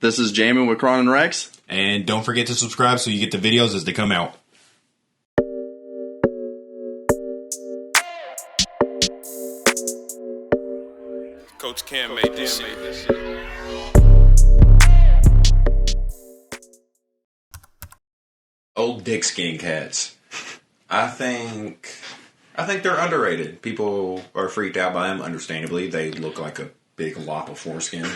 This is Jammin with Kron Rex. And don't forget to subscribe so you get the videos as they come out. Coach Cam made this shit. Old dick skin cats. I think they're underrated. People are freaked out by them, understandably. They look like a big lop of foreskin.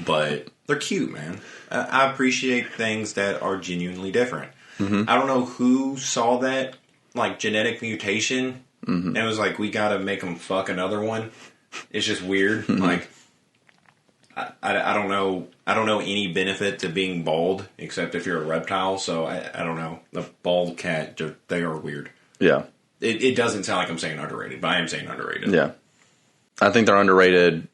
But they're cute, man. I appreciate things that are genuinely different. Mm-hmm. I don't know who saw that, like, genetic mutation, and it was like, we gotta make them fuck another one. It's just weird. Mm-hmm. Like, I don't know. I don't know any benefit to being bald, except if you're a reptile, so I don't know. The bald cat, they are weird. Yeah. It doesn't sound like I'm saying underrated, but I am saying underrated. Yeah. I think they're underrated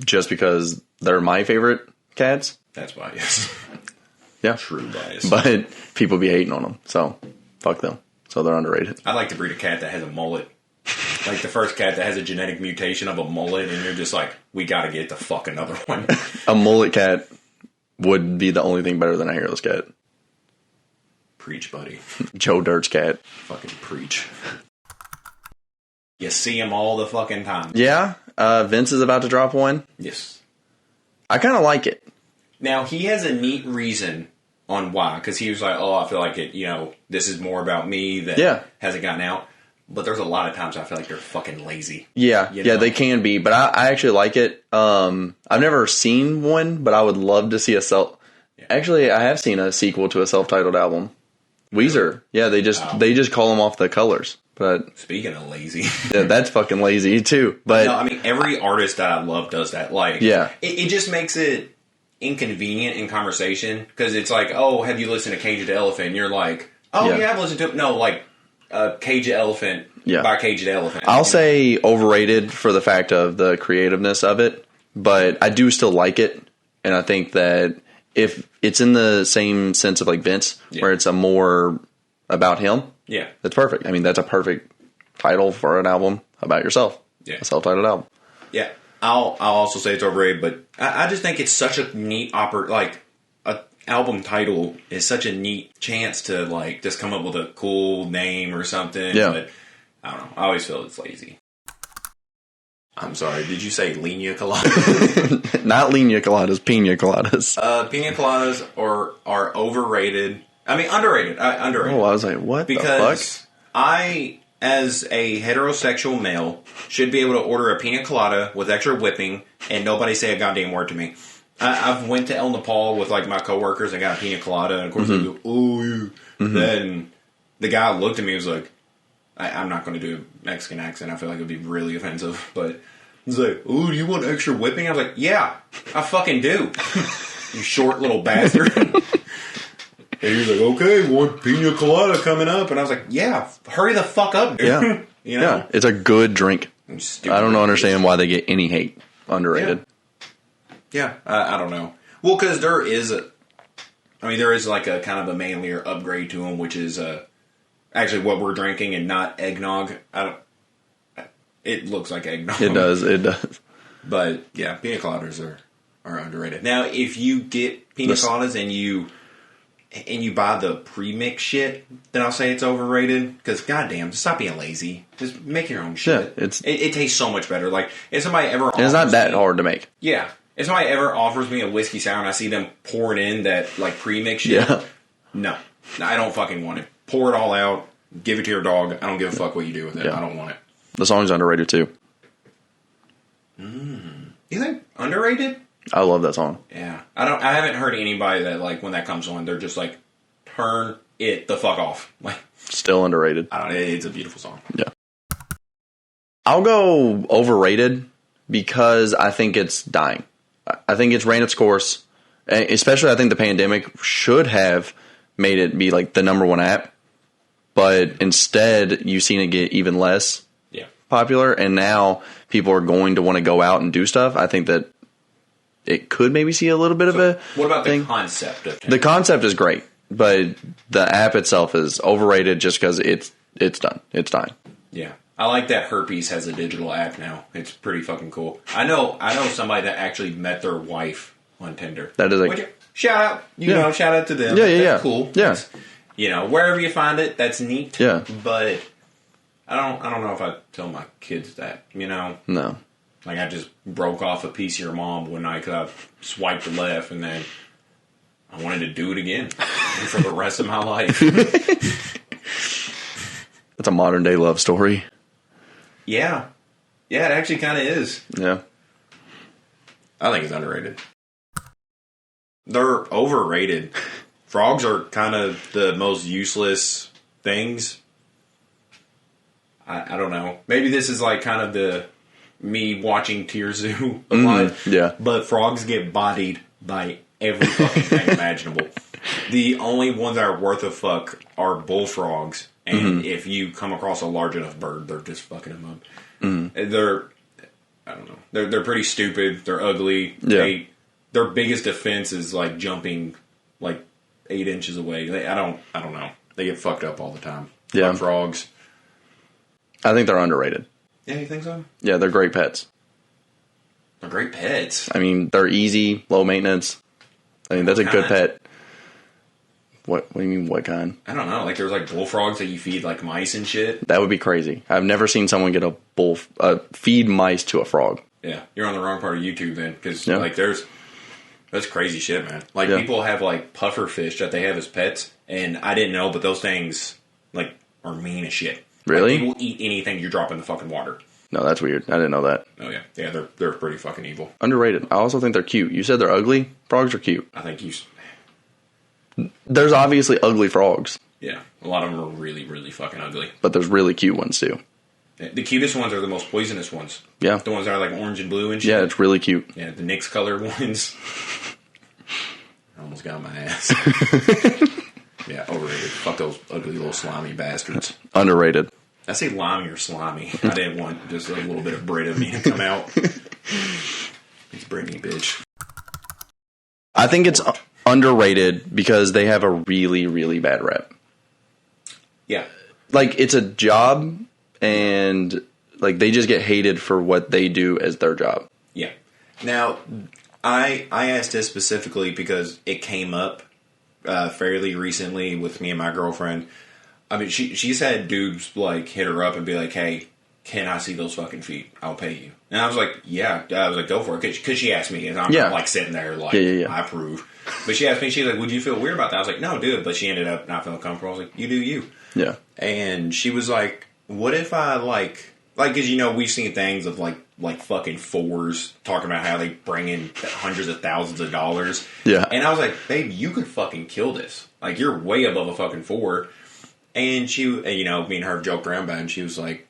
just because they're my favorite cats. That's bias. Yeah. True bias. But people be hating on them, so fuck them. So they're underrated. I like to breed a cat that has a mullet. Like the first cat that has a genetic mutation of a mullet, and you're just like, we gotta get the fuck another one. A mullet cat would be the only thing better than a hairless cat. Preach, buddy. Joe Dirt's cat. Fucking preach. You see him all the fucking time. Yeah. Vince is about to drop one. Yes. I kind of like it. Now, he has a neat reason on why, because he was like, oh, I feel like it, this is more about me that hasn't gotten out. But there's a lot of times I feel like they're fucking lazy. Yeah, yeah, they can be. But I actually like it. I've never seen one, but I would love to see a Actually, I have seen a sequel to a self-titled album. Weezer. Yeah, they just call them off the colors. But speaking of lazy, yeah, that's fucking lazy too. But no, I mean, every artist that I love does that. Like, yeah, it just makes it inconvenient in conversation because it's like, oh, have you listened to Cage the Elephant? And you're like, oh yeah, I've listened to it. No, like Cage the Elephant by Cage the Elephant. I'll say overrated for the fact of the creativeness of it, but I do still like it, and I think that if it's in the same sense of like Vince, where it's a more about him. Yeah. That's perfect. I mean, that's a perfect title for an album about yourself. Yeah. A self-titled album. Yeah. I'll also say it's overrated, but I just think it's such a neat a album title is such a neat chance to like just come up with a cool name or something. Yeah. But I don't know. I always feel it's lazy. I'm sorry. Did you say Piña Coladas? Not Piña Coladas, Piña Coladas. Piña Coladas are overrated. I mean, underrated. Underrated. Oh, I was like, what because the fuck? I, as a heterosexual male, should be able to order a pina colada with extra whipping and nobody say a goddamn word to me. I've went to El Nepal with like my coworkers and got a pina colada, and of course they go, oh, you. Then the guy looked at me and was like, I'm not going to do a Mexican accent. I feel like it would be really offensive. But he's like, oh, do you want extra whipping? I was like, yeah, I fucking do. You short little bastard. And he's like, okay, one pina colada coming up. And I was like, yeah, hurry the fuck up, dude. Yeah. Yeah, it's a good drink. I don't understand why they get any hate. Underrated. Yeah, I don't know. Well, because there is like a kind of a manlier upgrade to them, which is actually what we're drinking and not eggnog. It looks like eggnog. It does. But yeah, pina coladas are underrated. Now, if you get pina coladas and you buy the pre-mix shit, then I'll say it's overrated. Because goddamn, just stop being lazy. Just make your own shit. Yeah, it tastes so much better. Like if somebody ever it's not that hard to make. Yeah. If somebody ever offers me a whiskey sour and I see them pouring in that like pre-mix shit, no, I don't fucking want it. Pour it all out. Give it to your dog. I don't give a fuck what you do with it. I don't want it. The song's underrated too. You think underrated? I love that song. Yeah, I haven't heard anybody that like when that comes on, they're just like, turn it the fuck off. Like, still underrated. It's a beautiful song. Yeah. I'll go overrated because I think it's dying. I think it's ran its course. Especially, I think the pandemic should have made it be like the number one app, but instead you've seen it get even less popular, and now people are going to want to go out and do stuff. I think that it could maybe see a little bit of a what about thing. The concept of it? The concept is great, but the app itself is overrated just because it's done. It's dying. Yeah. I like that Herpes has a digital app now. It's pretty fucking cool. I know somebody that actually met their wife on Tinder. That is shout out, you know, shout out to them. That's cool. Yeah. That's, you know, wherever you find it, that's neat. Yeah. But I don't know if I tell my kids that, you know. No. Like, I just broke off a piece of your mom one night because I swiped left, and then I wanted to do it again for the rest of my life. That's a modern day love story. Yeah. Yeah, it actually kind of is. Yeah. I think it's underrated. They're overrated. Frogs are kind of the most useless things. I don't know. Maybe this is like kind of the me watching Tier Zoo a lot. Yeah. But frogs get bodied by every fucking thing imaginable. The only ones that are worth a fuck are bullfrogs. And if you come across a large enough bird, they're just fucking them up. They're, I don't know. They're pretty stupid. They're ugly. Yeah. Their biggest defense is like jumping like 8 inches away. I don't know. They get fucked up all the time. Yeah. Fuck frogs. I think they're underrated. Yeah, you think so? Yeah, they're great pets. They're great pets. I mean, they're easy, low maintenance. I mean, that's a good pet. What do you mean, what kind? I don't know. Like, there's like bullfrogs that you feed like mice and shit. That would be crazy. I've never seen someone get feed mice to a frog. Yeah, you're on the wrong part of YouTube then, because like that's crazy shit, man. Like people have like puffer fish that they have as pets, and I didn't know, but those things like are mean as shit. Really? Like, people eat anything you drop in the fucking water. No, that's weird. I didn't know that. Oh yeah, they're pretty fucking evil. Underrated. I also think they're cute. You said they're ugly. Frogs are cute. I think There's obviously ugly frogs. Yeah, a lot of them are really, really fucking ugly. But there's really cute ones too. The cutest ones are the most poisonous ones. Yeah. The ones that are like orange and blue and shit. Yeah, it's really cute. Yeah, the Nyx colored ones. I almost got my ass. Yeah, overrated. Fuck those ugly little slimy bastards. Underrated. I say limey or slimy. I didn't want just a little bit of Brit of me to come out. It's Brittany, bitch. I think it's underrated because they have a really, really bad rep. Yeah. Like, it's a job, and like they just get hated for what they do as their job. Yeah. Now, I asked this specifically because it came up fairly recently with me and my girlfriend. I mean, she's had dudes like hit her up and be like, "Hey, can I see those fucking feet? I'll pay you." And I was like, "Yeah." I was like, "Go for it," because she asked me, and I'm not like sitting there like I approve. But she asked me, she's like, "Would you feel weird about that?" I was like, "No, dude." But she ended up not feeling comfortable. I was like, "You do you." Yeah. And she was like, "What if I like, because we've seen things of like fucking fours talking about how they bring in hundreds of thousands of dollars." Yeah. And I was like, "Babe, you could fucking kill this. Like, you're way above a fucking four." And she, me and her joked around about it, and she was like,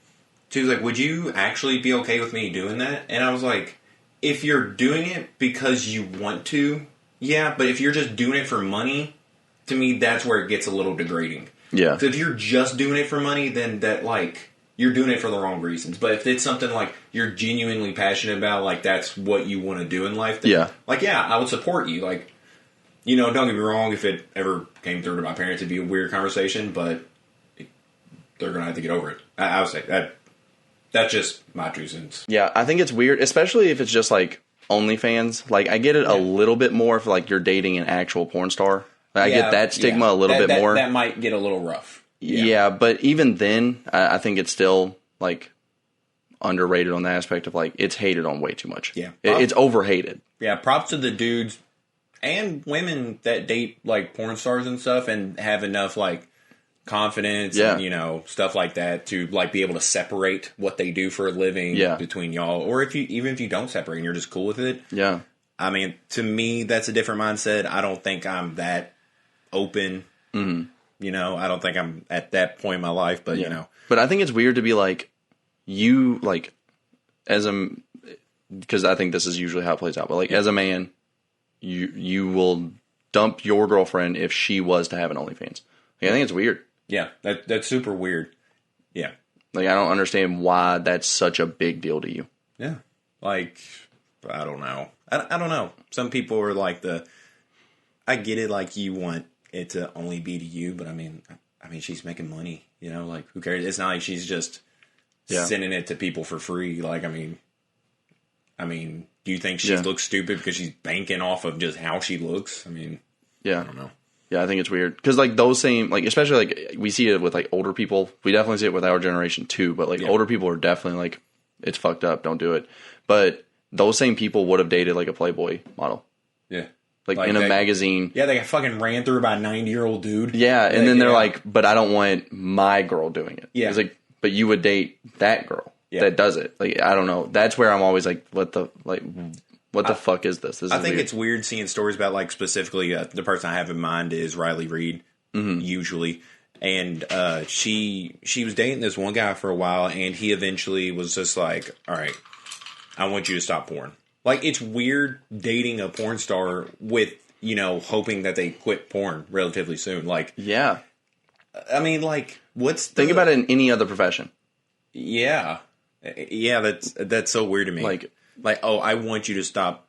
"Would you actually be okay with me doing that?" And I was like, "If you're doing it because you want to, yeah, but if you're just doing it for money, to me, that's where it gets a little degrading." Yeah. So if you're just doing it for money, then that, like, you're doing it for the wrong reasons. But if it's something, like, you're genuinely passionate about, like, that's what you want to do in life, then, I would support you. Like, don't get me wrong, if it ever came through to my parents, it'd be a weird conversation, but they're going to have to get over it. I would say that's just my 2 cents. Yeah, I think it's weird, especially if it's just, like, OnlyFans. Like, I get it a little bit more if, like, you're dating an actual porn star. I get that stigma a little bit more. That might get a little rough. Yeah, but even then, I think it's still, like, underrated on the aspect of, like, it's hated on way too much. Yeah. It's overhated. Yeah, props to the dudes and women that date, like, porn stars and stuff and have enough, like, confidence and, stuff like that to, like, be able to separate what they do for a living between y'all. Or even if you don't separate and you're just cool with it. Yeah. I mean, to me, that's a different mindset. I don't think I'm that open. Mm-hmm. I don't think I'm at that point in my life, but But I think it's weird to be like, because I think this is usually how it plays out, but like as a man, you will dump your girlfriend if she was to have an OnlyFans. Like, I think it's weird. Yeah, that's super weird. Yeah. Like, I don't understand why that's such a big deal to you. Yeah. Like, I don't know. I don't know. Some people are like I get it, like you want it to only be to you, but I mean she's making money, like who cares? It's not like she's just sending it to people for free. Like, I mean, I mean, do you think she looks stupid because she's banking off of just how she looks? I mean, I don't know. Yeah, I think it's weird because like those same like especially like we see it with like older people. We definitely see it with our generation too. But like older people are definitely like it's fucked up. Don't do it. But those same people would have dated like a Playboy model. Yeah, like in a magazine. Yeah, they got fucking ran through by a 90-year-old dude. Yeah, and then they're like, but I don't want my girl doing it. Yeah, it's like, but you would date that girl that does it. Like I don't know. That's where I'm always like, what the fuck is this? I think it's weird seeing stories about like specifically the person I have in mind is Riley Reid, usually, and she was dating this one guy for a while, and he eventually was just like, all right, I want you to stop porn. Like it's weird dating a porn star with hoping that they quit porn relatively soon. Like I mean like think about it in any other profession. Yeah, that's so weird to me. Like, oh, I want you to stop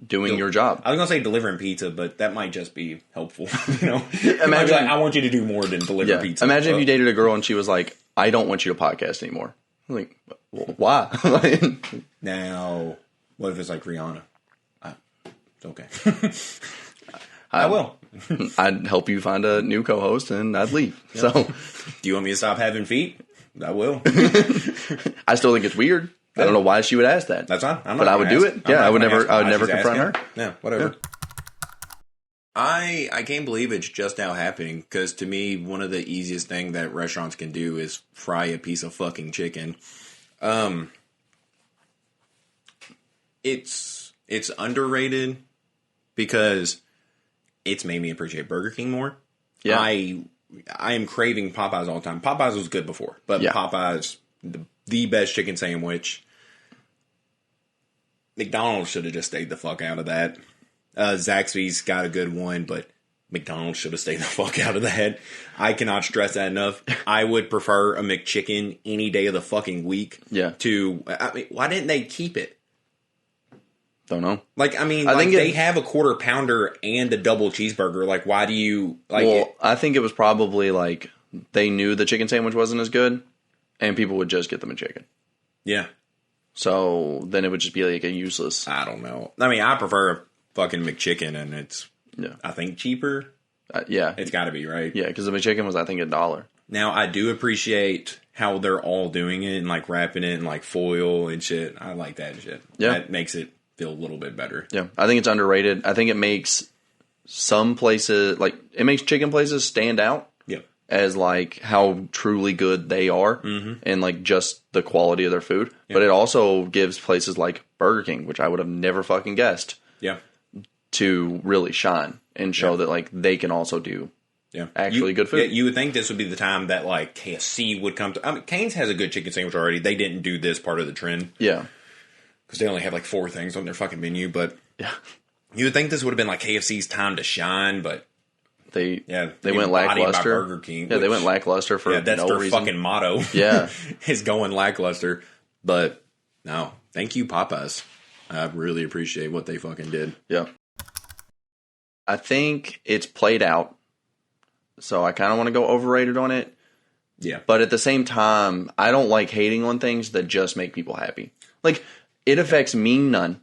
doing your job. I was gonna say delivering pizza, but that might just be helpful. Imagine like, I want you to do more than deliver pizza. Imagine if you dated a girl and she was like, "I don't want you to podcast anymore." I'm like, well, why? Now, what if it's like Rihanna? It's okay. I will. I'd help you find a new co-host, and I'd leave. Yeah. So, do you want me to stop having feet? I will. I still think it's weird. I don't know why she would ask that. That's fine. But I would do it. Yeah, I would never confront her. Yeah, whatever. Yeah. I can't believe it's just now happening because to me, one of the easiest thing that restaurants can do is fry a piece of fucking chicken. It's underrated because it's made me appreciate Burger King more. Yeah. I am craving Popeyes all the time. Popeyes was good before, but Popeyes, the best chicken sandwich. McDonald's should have just stayed the fuck out of that. Zaxby's got a good one, but McDonald's should have stayed the fuck out of that. I cannot stress that enough. I would prefer a McChicken any day of the fucking week. Yeah. Why didn't they keep it? Don't know. Like, I mean, I think they have a quarter pounder and a double cheeseburger. Like, why do you like? Well, I think it was probably like they knew the chicken sandwich wasn't as good, and people would just get the McChicken. Yeah. So then it would just be like a useless. I don't know. I mean, I prefer a fucking McChicken, and it's I think cheaper. Yeah, it's got to be right. Yeah, because the McChicken was I think $1. Now I do appreciate how they're all doing it and like wrapping it in like foil and shit. I like that shit. Yeah, that makes it feel a little bit better. Yeah, I think it's underrated. I think it makes some places it makes chicken places stand out. Yep. As like how truly good they are and like just the quality of their food. Yep. But it also gives places like Burger King, which I would have never fucking guessed. Yeah. To really shine and show that like they can also do actually good food. Yeah, you would think this would be the time that like KFC would come to. I mean, Cane's has a good chicken sandwich already. They didn't do this part of the trend. Yeah. Because they only have like 4 things on their fucking menu, but you would think this would have been like KFC's time to shine, but they went lackluster. Burger King, they went lackluster for that's their reason. Fucking motto. Yeah, is going lackluster. But no, thank you, Popeyes. I really appreciate what they fucking did. Yeah, I think it's played out, so I kind of want to go overrated on it. Yeah, but at the same time, I don't like hating on things that just make people happy. Like. It affects me none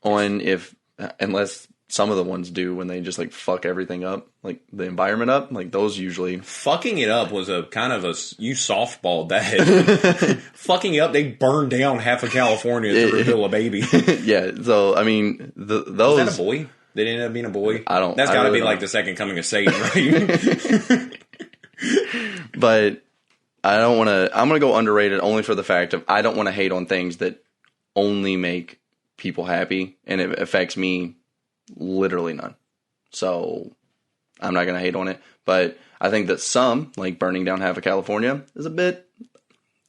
unless some of the ones do when they just like fuck everything up, like the environment up, like those usually. Fucking it up was a kind of you softballed that. Fucking it up, they burned down half of California to reveal a baby. Yeah, so I mean, those. Was that a boy? They didn't end up being a boy. I don't. That's got to be like the second coming of Satan, right? But I don't want to. I'm going to go underrated only for the fact of I don't want to hate on things that only make people happy, and it affects me literally none. So I'm not going to hate on it, but I think that some, like burning down half of California, is a bit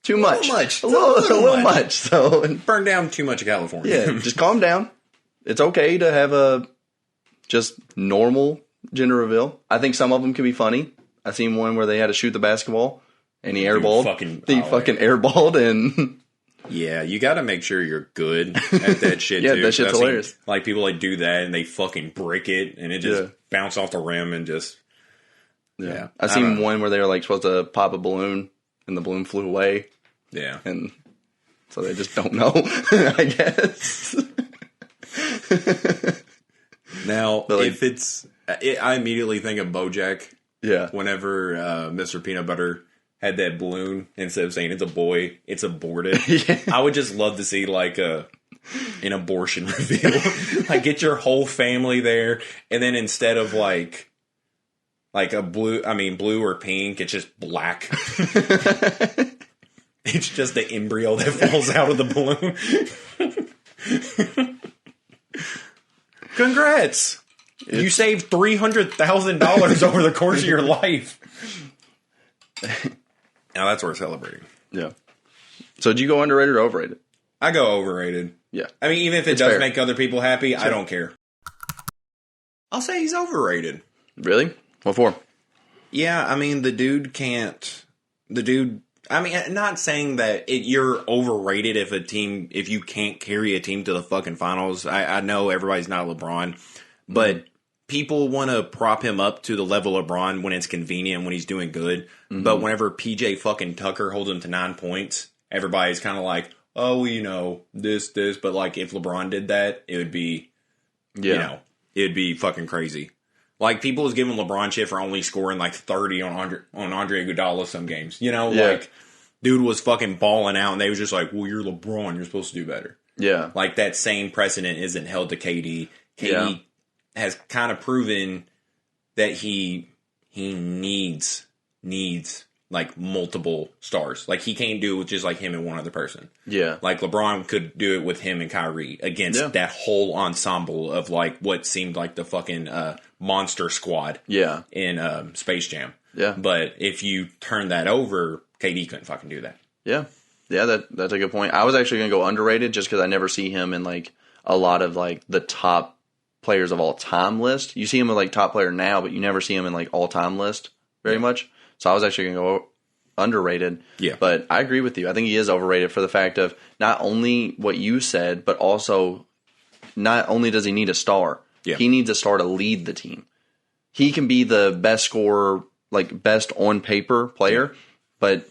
too much. A little much. So burn down too much of California. Yeah, just calm down. It's okay to have a just normal gender reveal. I think some of them can be funny. I seen one where they had to shoot the basketball, and he airballed. He fucking airballed and. Yeah, you got to make sure you're good at that shit, yeah, too. That shit's hilarious. Like, people, like, do that, and they fucking brick it, and it just bounce off the rim and just... Yeah. I seen one where they were, like, supposed to pop a balloon, and the balloon flew away. Yeah. And So they just don't know, I guess. Now, like, if it's... I immediately think of BoJack. Yeah. Whenever Mr. Peanut Butter had that balloon, instead of saying it's a boy, it's aborted. Yeah. I would just love to see like an abortion reveal. Like get your whole family there, and then instead of like a blue or pink, it's just black. It's just the embryo that falls out of the balloon. Congrats! You saved $300,000 over the course of your life. Now that's worth celebrating. Yeah. So did you go underrated or overrated? I go overrated. Yeah. I mean, even if it It's does fair. make other people happy, I don't care. I'll say he's overrated. Really? What for? Yeah, I mean, I mean, not saying that you're overrated if you can't carry a team to the fucking finals. I know everybody's not LeBron, but people want to prop him up to the level of LeBron when it's convenient, when he's doing good. Mm-hmm. But whenever PJ fucking Tucker holds him to 9 points, everybody's kind of like, oh, you know, this. But like, if LeBron did that, it would be, it'd be fucking crazy. Like, people was giving LeBron shit for only scoring like 30 on Andre Iguodala some games. You know, like, dude was fucking balling out, and they was just like, well, you're LeBron, you're supposed to do better. Yeah. Like, that same precedent isn't held to KD. KD has kind of proven that he needs like multiple stars. Like, he can't do it with just like him and one other person. Yeah. Like, LeBron could do it with him and Kyrie against that whole ensemble of like what seemed like the fucking monster squad in Space Jam. Yeah. But if you turn that over, KD couldn't fucking do that. Yeah. Yeah, that's a good point. I was actually going to go underrated just because I never see him in like a lot of like the top players of all time list. You see him in like top player now, but you never see him in like all time list very much. So I was actually going to go underrated. Yeah. But I agree with you. I think he is overrated for the fact of not only what you said, but also not only does he need a star, he needs a star to lead the team. He can be the best scorer, like best on paper player, but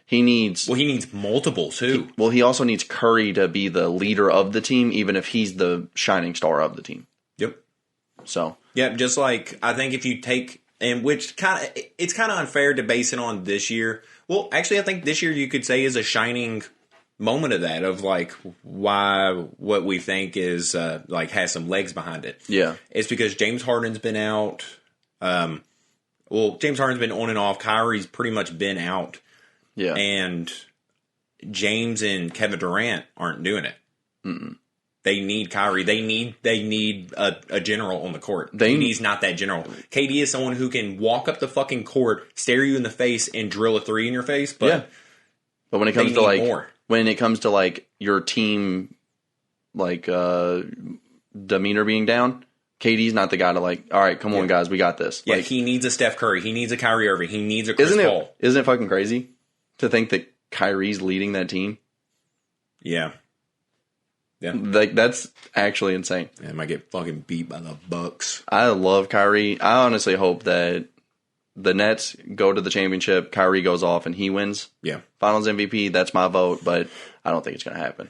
he needs multiple too. He also needs Curry to be the leader of the team, even if he's the shining star of the team. Yep. So just like I think if you take it's kind of unfair to base it on this year. Well, actually, I think this year you could say is a shining moment of that, of like why what we think is like has some legs behind it. Yeah, it's because James Harden's been out. James Harden's been on and off. Kyrie's pretty much been out. Yeah, and James and Kevin Durant aren't doing it. Mm-mm. They need Kyrie. They need a general on the court. KD's not that general. KD is someone who can walk up the fucking court, stare you in the face, and drill a three in your face. But when it comes to like when it comes to like your team, like demeanor being down, KD's not the guy to like. All right, come on, guys, we got this. Yeah, like, he needs a Steph Curry. He needs a Kyrie Irving. He needs a Chris Paul. Isn't it fucking crazy to think that Kyrie's leading that team? Yeah. Yeah, like that's actually insane. Yeah, I might get fucking beat by the Bucks. I love Kyrie. I honestly hope that the Nets go to the championship. Kyrie goes off and he wins. Yeah, Finals MVP. That's my vote, but I don't think it's going to happen.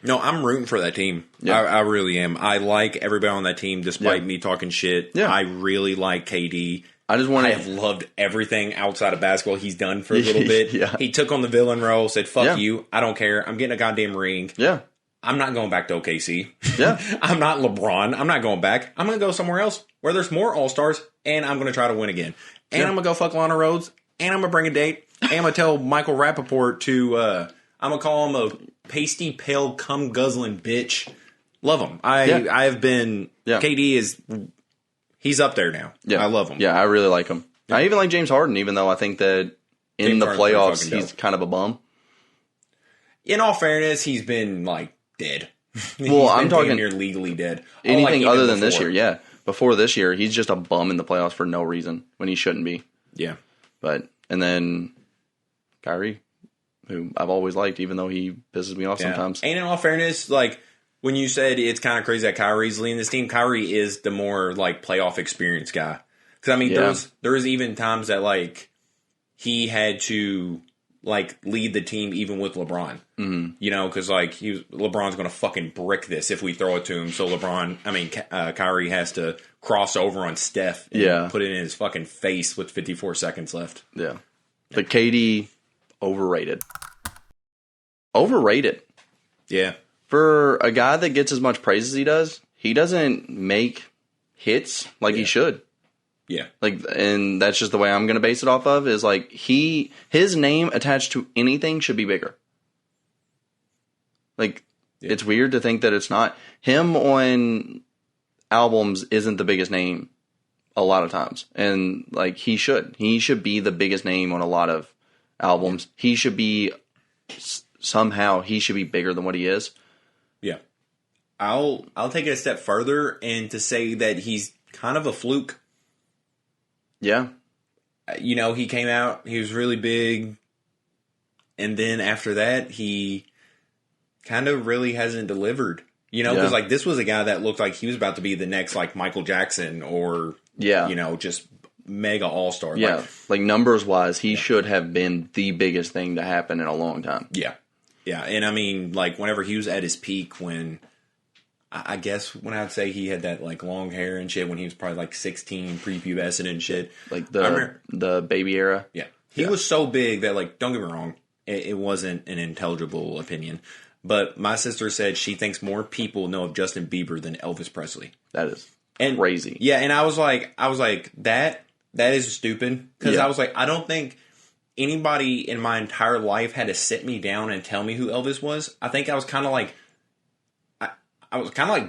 No, I'm rooting for that team. Yeah. I really am. I like everybody on that team, despite me talking shit. Yeah. I really like KD. I have loved everything outside of basketball he's done for a little bit. He took on the villain role, said, fuck you, I don't care. I'm getting a goddamn ring. Yeah. I'm not going back to OKC. Yeah. I'm not LeBron. I'm not going back. I'm going to go somewhere else where there's more All-Stars, and I'm going to try to win again. And I'm going to go fuck Lana Rhodes, and I'm going to bring a date, and I'm going to tell Michael Rappaport to, I'm going to call him a pasty, pale, cum-guzzling bitch. Love him. I have been, KD he's up there now. Yeah. I love him. Yeah, I really like him. Yeah. I even like James Harden, even though I think that in the playoffs, he's kind of a bum. In all fairness, he's been, like, dead. Well, I'm talking near legally dead. Anything other than this year, yeah. Before this year, he's just a bum in the playoffs for no reason when he shouldn't be. Yeah. And then Kyrie, who I've always liked, even though he pisses me off sometimes. And in all fairness, like, when you said it's kind of crazy that Kyrie's leading this team, Kyrie is the more, like, playoff experience guy. Because, I mean, there was even times that, like, he had to like lead the team even with LeBron. Mm-hmm. You know, because like LeBron's going to fucking brick this if we throw it to him. So Kyrie has to cross over on Steph and put it in his fucking face with 54 seconds left. Yeah. The KD overrated. Overrated. Yeah. For a guy that gets as much praise as he does, he doesn't make hits like he should. Yeah. Like, and that's just the way I'm going to base it off of, is like his name attached to anything should be bigger. Like, it's weird to think that it's not. Him on albums isn't the biggest name a lot of times. And like, he should be the biggest name on a lot of albums. He should be, somehow he should be bigger than what he is. Yeah. I'll take it a step further and to say that he's kind of a fluke. Yeah. You know, he came out, he was really big, and then after that, he kind of really hasn't delivered. You know, because like this was a guy that looked like he was about to be the next like Michael Jackson or, you know, just mega all-star. Yeah, like numbers wise, he should have been the biggest thing to happen in a long time. Yeah. Yeah, and I mean, like whenever he was at his peak when... I guess when I'd say he had that like long hair and shit when he was probably like 16, prepubescent and shit. Like the baby era. Yeah. He was so big that like, don't get me wrong, it wasn't an intelligible opinion. But my sister said she thinks more people know of Justin Bieber than Elvis Presley. That is crazy. Yeah, and I was like, that is stupid. Because I was like, I don't think anybody in my entire life had to sit me down and tell me who Elvis was. I think I was kind of like,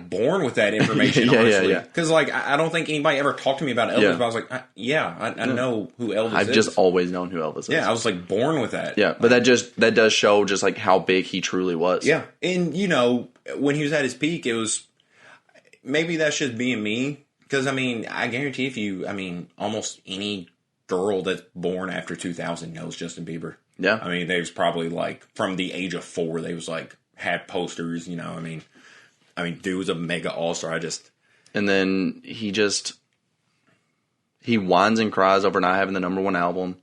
born with that information, honestly. Because, like, I don't think anybody ever talked to me about Elvis, but I was like, I know who Elvis is. I've just always known who Elvis is. Yeah, I was, like, born with that. Yeah, but that does show just, like, how big he truly was. Yeah, and, you know, when he was at his peak, it was, maybe that's just being me. Because, I mean, I guarantee almost any girl that's born after 2000 knows Justin Bieber. Yeah. I mean, they was probably, like, from the age of 4, they was, like, had posters, you know, I mean, dude was a mega all-star. And then he whines and cries over not having the number one album.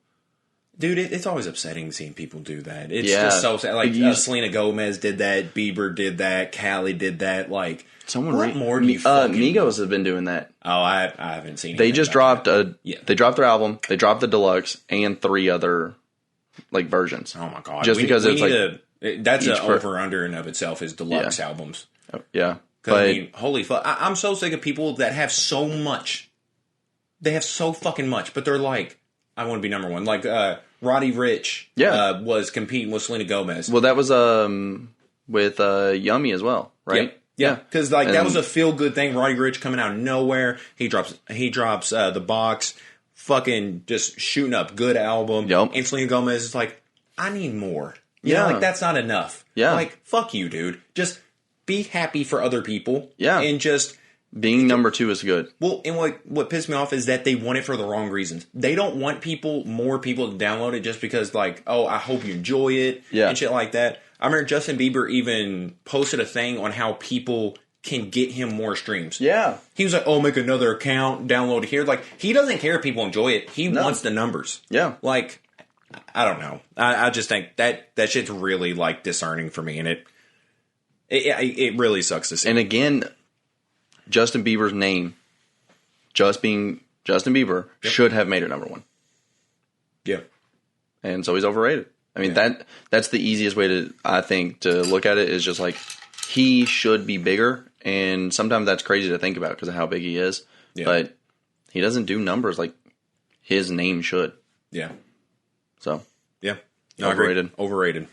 Dude, it's always upsetting seeing people do that. It's just so sad. Like, Selena Gomez did that. Bieber did that. Callie did that. Like, what more do you fucking... Migos have been doing that. Oh, I haven't seen it. They just dropped they dropped their album. They dropped the deluxe and 3 other, like, versions. Oh, my God. Just because it's like... That's an over-under in of itself is deluxe albums. Yeah. But, I mean, holy fuck. I'm so sick of people that have so much. They have so fucking much, but they're like, I want to be number one. Like, Roddy Ricch was competing with Selena Gomez. Well, that was with Yummy as well, right? Yeah. Because, like, that was a feel-good thing. Roddy Ricch coming out of nowhere. He drops The Box, fucking just shooting up good album. Yep. And Selena Gomez is like, I need more. You know, like, that's not enough. Yeah. Like, fuck you, dude. Just... be happy for other people. Yeah. And just... being number 2 is good. Well, and what pissed me off is that they want it for the wrong reasons. They don't want more people to download it just because, like, oh, I hope you enjoy it. Yeah. And shit like that. I remember Justin Bieber even posted a thing on how people can get him more streams. Yeah. He was like, oh, make another account, download it here. Like, he doesn't care if people enjoy it. He wants the numbers. Yeah. Like, I don't know. I just think that shit's really, like, discerning for me. And it really sucks to see. And again, Justin Bieber's name, just being Justin Bieber, should have made it number 1. Yeah. And so he's overrated. I mean, that's the easiest way I think, to look at it, is just like, he should be bigger. And sometimes that's crazy to think about because of how big he is. Yeah. But he doesn't do numbers like his name should. Yeah. So. Yeah. No, overrated. Overrated.